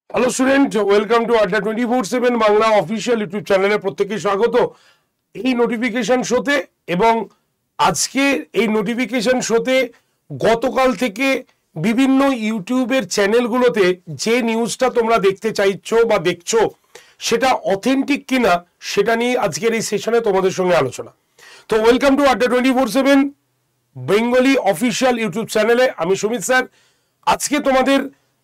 Hello student, welcome to আড্ডা 24/7 Bangla official YouTube চ্যানেলে প্রত্যেককে স্বাগত। এই নোটিফিকেশন শোতে এবং আজকে এই নোটিফিকেশন শোতে গতকাল থেকে বিভিন্ন ইউটিউবের চ্যানেলগুলোতে যে নিউজটা তোমরা দেখতে চাইছো বা দেখছো সেটা অথেন্টিক কিনা সেটা নিয়ে আজকের এই সেশনে তোমাদের সঙ্গে আলোচনা। তো ওয়েলকাম টু আড্ডা 24/7 বেঙ্গলি অফিসিয়াল ইউটিউব চ্যানেলে আমি সুমিত স্যার। আজকে তোমাদের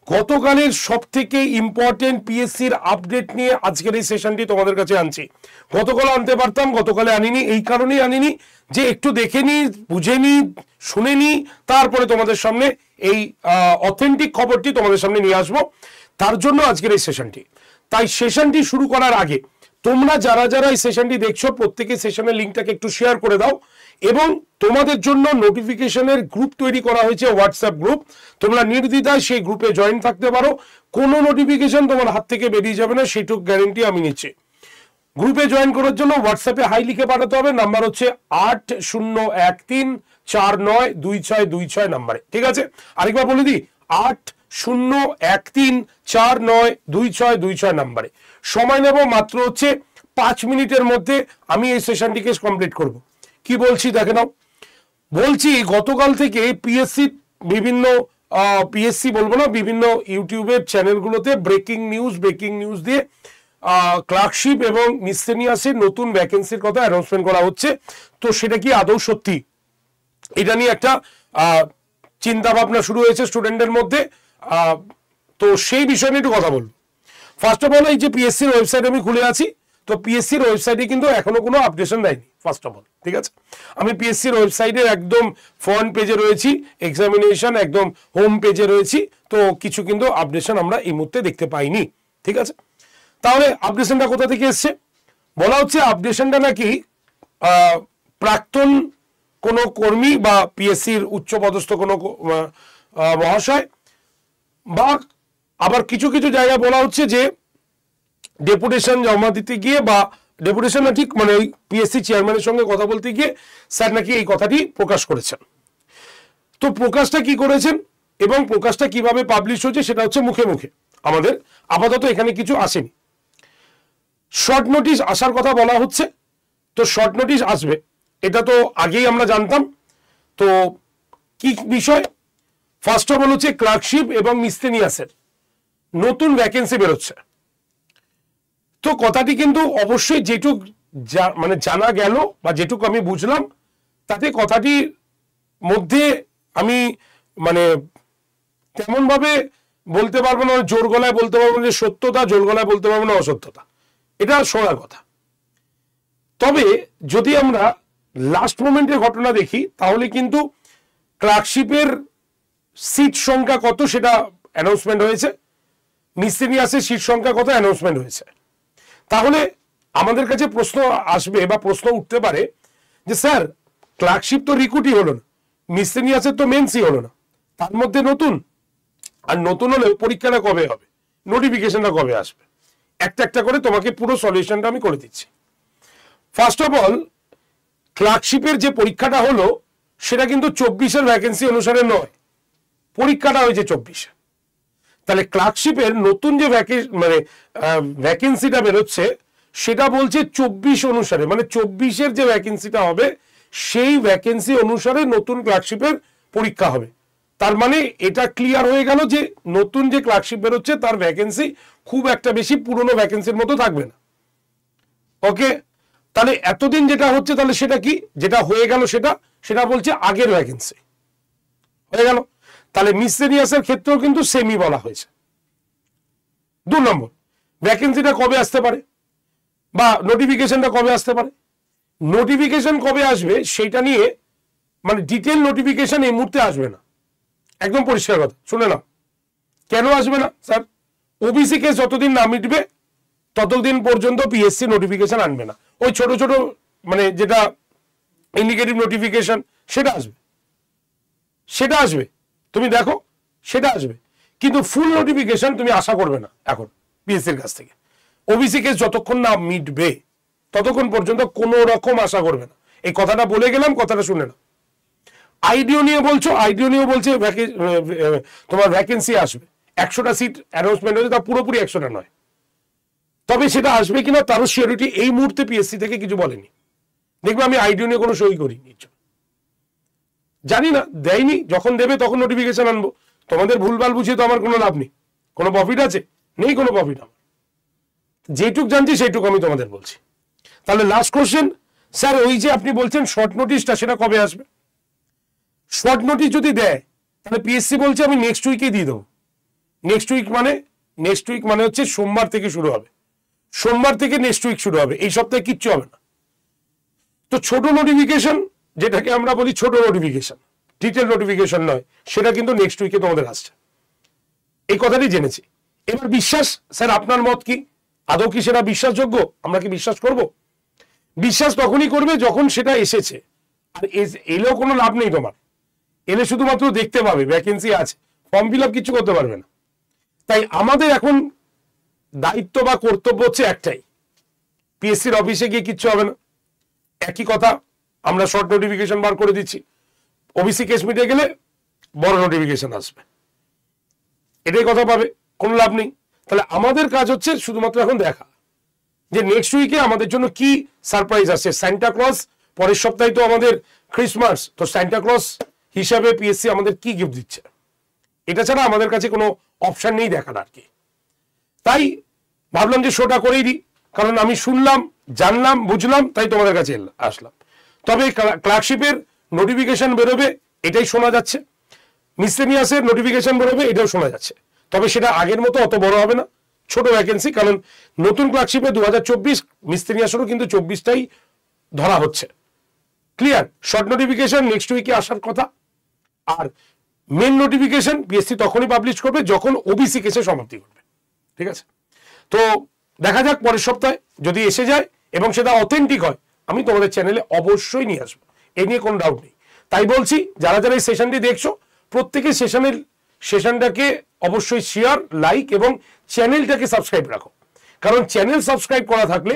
গতকালের সব থেকে ইম্পর্টেন্ট পিএসসির আপডেট নিয়ে আজকের এই সেশনটি তোমাদের কাছে আনছি। গতকাল আনতে পারতাম, গতকালে আনিনি, এই কারণেই আনিনি যে একটু দেখে নি, বুঝে নি, শুনে নি, তারপরে তোমাদের সামনে এই অথেন্টিক খবরটি তোমাদের সামনে নিয়ে আসবো। তার জন্য আজকের এই সেশনটি। তাই সেশনটি শুরু করার আগে তোমরা যারা যারা এই সেশনটি দেখছো প্রত্যেকে সেশনের লিঙ্কটাকে একটু শেয়ার করে দাও এবং তোমাদের জন্য নোটিফিকেশনের গ্রুপ তৈরি করা হয়েছে, হোয়াটসঅ্যাপ গ্রুপ। তোমরা নির্দ্বিধায় সেই গ্রুপে জয়েন থাকতে পারো, কোনো নোটিফিকেশন তোমার হাত থেকে বেরিয়ে যাবে না, সেইটুকু গ্যারেন্টি আমি নিচ্ছি। গ্রুপে জয়েন করার জন্য হোয়াটসঅ্যাপে হাই লিখে পাঠাতে হবে, নাম্বার হচ্ছে 8013492626 নাম্বারে, ঠিক আছে? আরেকবার বলে দিই, 8013492626 নাম্বারে। সময় নেব মাত্র হচ্ছে 5 মিনিটের মধ্যে আমি এই সেশনটিকে কমপ্লিট করব। কি বলছি দেখে নাও। বলছি গতকাল থেকে পিএসসি বিভিন্ন পিএসসি বলবো না, বিভিন্ন ইউটিউবের চ্যানেলগুলোতে ব্রেকিং নিউজ দিয়ে ক্লার্কশিপ এবং মিসসেলিনিয়াসের নতুন ভ্যাকেন্সির কথা অ্যানাউন্সমেন্ট করা হচ্ছে। তো সেটা কি আদৌ সত্যি, এটা নিয়ে একটা চিন্তা ভাবনা শুরু হয়েছে স্টুডেন্টদের মধ্যে। তো সেই বিষয় নিয়ে একটু কথা বলবো। ফার্স্ট অফ অল, এই যে পিএসসির ওয়েবসাইট আমি খুলে আছি, তো পিএসসির ওয়েবসাইটে কিন্তু এখনো কোনো আপডেশন দেয়নি ফার্স্ট অফ অল, ঠিক আছে? আমি পিএসসির ওয়েবসাইটের একদম ফ্রন্ট পেজে রয়েছি, এক্সামিনেশন একদম হোম পেজে রয়েছি, তো কিছু কিন্তু আপডেশন আমরা এই মুহূর্তে দেখতে পাইনি, ঠিক আছে? তাহলে আপডেশনটা কোথা থেকে এসছে? বলা হচ্ছে আপডেশনটা নাকি প্রাক্তন কোনো কর্মী বা পিএসসির উচ্চপদস্থ কোনো মহাশয়, বা আবার কিছু কিছু জায়গায় বলা হচ্ছে যে ডেপুটেশন জমা দিতে গিয়ে, বা ডেপুটেশন না ঠিক মানে ওই পিএসসি চেয়ারম্যানের সঙ্গে কথা বলতে গিয়ে স্যার নাকি এই কথাটি প্রকাশ করেছেন। তো প্রকাশটা কি করেছেন এবং প্রকাশটা কিভাবে পাবলিশ হয়েছে সেটা হচ্ছে মুখে মুখে, আমাদের আপাতত এখানে কিছু আসেনি। শর্ট নোটিশ আসার কথা বলা হচ্ছে, তো শর্ট নোটিশ আসবে এটা তো আগেই আমরা জানতাম। তো কি বিষয়? ফার্স্ট অফ অল হচ্ছে ক্লার্কশিপ এবং মিসসেলিনিয়াসের নতুন ভ্যাকেন্সি বেরোচ্ছে। তো কথাটি কিন্তু অবশ্যই যেটুক মানে জানা গেল বা যেটুকু আমি বুঝলাম, তাতে কথাটির মধ্যে আমি মানে তেমন ভাবে বলতে পারবো না, জোর গলায় বলতে পারবো না যে সত্যতা, জোর গলায় বলতে পারবো না অসত্যতা, এটা শোনার কথা। তবে যদি আমরা লাস্ট মোমেন্টের ঘটনা দেখি, তাহলে কিন্তু ক্লার্কশিপের সিট সংখ্যা কত সেটা অ্যানাউন্সমেন্ট হয়েছে, মিসসেলিনিয়াসের সিট সংখ্যা কত অ্যানাউন্সমেন্ট হয়েছে। তাহলে আমাদের কাছে প্রশ্ন আসবে বা প্রশ্ন উঠতে পারে যে স্যার, ক্লার্কশিপ তো রিক্রুটই হলো না, মিসসেলিনিয়াসের তো মেন্সই হলো না, তার মধ্যে নতুন, আর নতুন হলে পরীক্ষাটা কবে হবে, নোটিফিকেশনটা কবে আসবে? একটা একটা করে তোমাকে পুরো সলিউশনটা আমি করে দিচ্ছি। ফার্স্ট অফ অল, ক্লার্কশিপের যে পরীক্ষাটা হলো সেটা কিন্তু 24-এর ভ্যাকেন্সি অনুসারে নয়, পরীক্ষাটা হয়েছে 24-এ। তাহলে ক্লার্কশিপের নতুন যে ভ্যাকেন্সিটা বেরোচ্ছে সেটা বলছে 24 অনুসারে, মানে 24-এর যে ভ্যাকেন্সিটা হবে সেই ভ্যাকেন্সি অনুসারে নতুন ক্লার্কশিপের পরীক্ষা হবে। তার মানে এটা ক্লিয়ার হয়ে গেল যে নতুন যে ক্লার্কশিপ বেরোচ্ছে তার ভ্যাকেন্সি খুব একটা বেশি পুরনো ভ্যাকেন্সির মতো থাকবে না। ওকে, তাহলে এতদিন যেটা হচ্ছে তাহলে সেটা কি, যেটা হয়ে গেল সেটা বলছে আগের ভ্যাকেন্সি হয়ে গেল। তাহলে মিসসেলিনিয়াসের ক্ষেত্রেও কিন্তু সেমই বলা হয়েছে। 2 নম্বর, ভ্যাকেন্সিটা কবে আসতে পারে বা নোটিফিকেশনটা কবে আসতে পারে? নোটিফিকেশন কবে আসবে সেটা নিয়ে মানে ডিটেল নোটিফিকেশন এই মুহূর্তে আসবে না, একদম পরিষ্কার কথা। শুনে নাও কেন আসবে না স্যার। ওবিসি কেস যতদিন না মিটবে ততদিন পর্যন্ত পিএসসি নোটিফিকেশন আনবে না। ওই ছোট ছোট মানে যেটা ইন্ডিকেটিভ নোটিফিকেশন সেটা আসবে, তুমি দেখো সেটা আসবে, কিন্তু ফুল নোটিফিকেশন তুমি আশা করবে না এখন পিএসসির কাছ থেকে। ওবিসি কেস যতক্ষণ না মিটবে ততক্ষণ পর্যন্ত কোনো রকম আশা করবে না। এই কথাটা বলে গেলাম, কথাটা শুনে না। আইডিও নিয়ে বলছো, আইডিও নিয়ে বলছে তোমার ভ্যাকেন্সি আসবে, 100টা সিট অ্যানাউন্সমেন্ট হয়েছে, তা পুরোপুরি 100টা নয়। তবে সেটা আসবে কিনা তারও সিওরিটি এই মুহূর্তে পিএসসি থেকে কিছু বলেনি। দেখবে আমি আইডিও নিয়ে কোনো সই করিনি, জানি না, দেয়নি, যখন দেবে তখন নোটিফিকেশন আনবো। তোমাদের ভুলভাল বুঝিয়ে তো আমার কোনো লাভ নেই, কোনো প্রফিট আছে? নেই কোনো প্রফিট আমার। যেটুক জানছি সেইটুকু আমি তোমাদের বলছি। তাহলে লাস্ট কোশ্চেন, স্যার ওই যে আপনি বলছেন শর্ট নোটিশটা, সেটা কবে আসবে? শর্ট নোটিশ যদি দেয় তাহলে পিএসসি বলছে আমি নেক্সট উইকে দিয়ে দেবো। নেক্সট উইক মানে হচ্ছে সোমবার থেকে শুরু হবে, সোমবার থেকে নেক্সট উইক শুরু হবে, এই সপ্তাহে কিচ্ছু হবে না। তো ছোট নোটিফিকেশন, যেটাকে আমরা বলি ছোট নোটিফিকেশন, ডিটেল নোটিফিকেশন নয়, সেটা কিন্তু নেক্সট উইকে তোমাদের আসছে, এই কথাটি জেনেছি। এবার বিশ্বাস, স্যার আপনার মত কি? আদৌ কি সেটা বিশ্বাসযোগ্য? আমরা কি বিশ্বাস করব? বিশ্বাস তখনই করবে যখন সেটা এসেছে। আর এলেও কোনো লাভ নেই তোমার, এলে শুধুমাত্র দেখতে পাবে ভ্যাকেন্সি আছে, ফর্ম ফিল আপ কিছু করতে পারবে না। তাই আমাদের এখন দায়িত্ব বা কর্তব্য হচ্ছে একটাই, পিএসসির অফিসে গিয়ে কিচ্ছু হবে না, একই কথা, আমরা শর্ট নোটিফিকেশন বার করে দিচ্ছি, ওবিসি কেস মিটে গেলে বড় নোটিফিকেশন আসবে, এটাই কথা পাবে, কোনো লাভ নেই। তাহলে আমাদের কাজ হচ্ছে শুধুমাত্র এখন দেখা যে নেক্সট উইকে আমাদের জন্য কি সারপ্রাইজ আসছে। সান্টা ক্লজ, পরের সপ্তাহে তো আমাদের ক্রিসমাস, তো সান্টা ক্লজ হিসাবে পিএসসি আমাদের কি গিফট দিচ্ছে, এটা ছাড়া আমাদের কাছে কোনো অপশন নেই দেখার আর কি। তাই ভাবলাম যে শোটা করেই দিই, কারণ আমি শুনলাম, জানলাম, বুঝলাম, তাই তোমাদের কাছে আসলাম। তবে ক্লার্কশিপের নোটিফিকেশন বেরোবে, এটাই শোনা যাচ্ছে, মিসলেনিয়াসের নোটিফিকেশন বেরোবে, এটাও শোনা যাচ্ছে। তবে সেটা আগের মতো অত বড় হবে না, ছোট ভ্যাকেন্সি, কারণ নতুন ক্লার্কশিপে 2024, মিসলেনিয়াসেরও কিন্তু 24টাই ধরা হচ্ছে। ক্লিয়ার? শর্ট নোটিফিকেশন নেক্সট উইকে আসার কথা, আর মেন নোটিফিকেশন পিএসসি তখনই পাবলিশ করবে যখন ওবিসি কেসে সমাপ্তি করবে। ঠিক আছে, তো দেখা যাক পরের সপ্তাহে যদি এসে যায় এবং সেটা অথেন্টিক হয়, আমি তোমাদের চ্যানেলে অবশ্যই নিয়ে আসবো, এ নিয়ে কোনো ডাউট নেই। তাই বলছি, যারা যারা এই সেশনটি দেখছো প্রত্যেকে সেশনটাকে অবশ্যই শেয়ার, লাইক এবং চ্যানেলটাকে সাবস্ক্রাইব রাখো, কারণ চ্যানেল সাবস্ক্রাইব করা থাকলে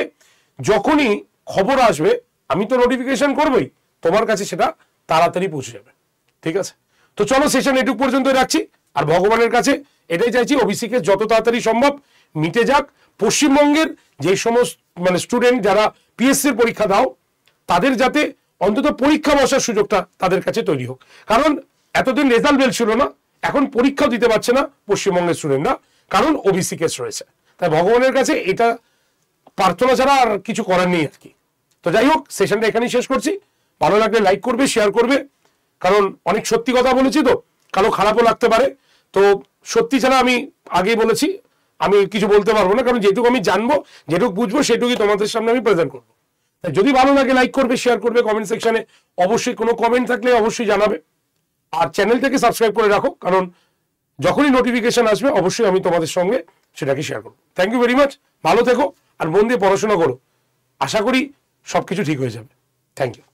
যখনই খবর আসবে আমি তো নোটিফিকেশন করবই, তোমার কাছে সেটা তাড়াতাড়ি পৌঁছে যাবে। ঠিক আছে, তো চলো সেশন এটুকু পর্যন্ত রাখছি, আর ভগবানের কাছে এটাই চাইছি ওবিসি কে যত তাড়াতাড়ি সম্ভব মিটে যাক। পশ্চিমবঙ্গের যে সমস্ত স্টুডেন্ট যারা পিএসসির পরীক্ষা দাও, তাদের যাতে অন্তত পরীক্ষা বসার সুযোগটা তাদের কাছে তৈরি হোক, কারণ এতদিন রেজাল্ট বেল ছিল না, এখন পরীক্ষাও দিতে পারছে না পশ্চিমবঙ্গের স্টুডেন্টরা, কারণ ওবিসি কেস রয়েছে। তাই ভগবানের কাছে এটা প্রার্থনা ছাড়া আর কিছু করার নেই আর কি। তো যাই হোক, সেশনটা এখানেই শেষ করছি। ভালো লাগলে লাইক করবে, শেয়ার করবে, কারণ অনেক সত্যি কথা বলেছি, তো কারো খারাপও লাগতে পারে। তো সত্যি ছাড়া আমি আগেই বলেছি, আমি কিছু বলতে পারবো না, কারণ যেটুকু আমি জানবো, যেটুকু বুঝবো, সেটুকুই তোমাদের সামনে আমি প্রেজেন্ট করবো। তাই যদি ভালো লাগে লাইক করবে, শেয়ার করবে, কমেন্ট সেকশনে অবশ্যই কোনো কমেন্ট থাকলে অবশ্যই জানাবে, আর চ্যানেলটাকে সাবস্ক্রাইব করে রাখো, কারণ যখনই নোটিফিকেশন আসবে অবশ্যই আমি তোমাদের সঙ্গে সেটাকে শেয়ার করবো। থ্যাংক ইউ ভেরি মাচ, ভালো থেকো আর মন দিয়ে পড়াশোনা করো, আশা করি সবকিছু ঠিক হয়ে যাবে। Thank you.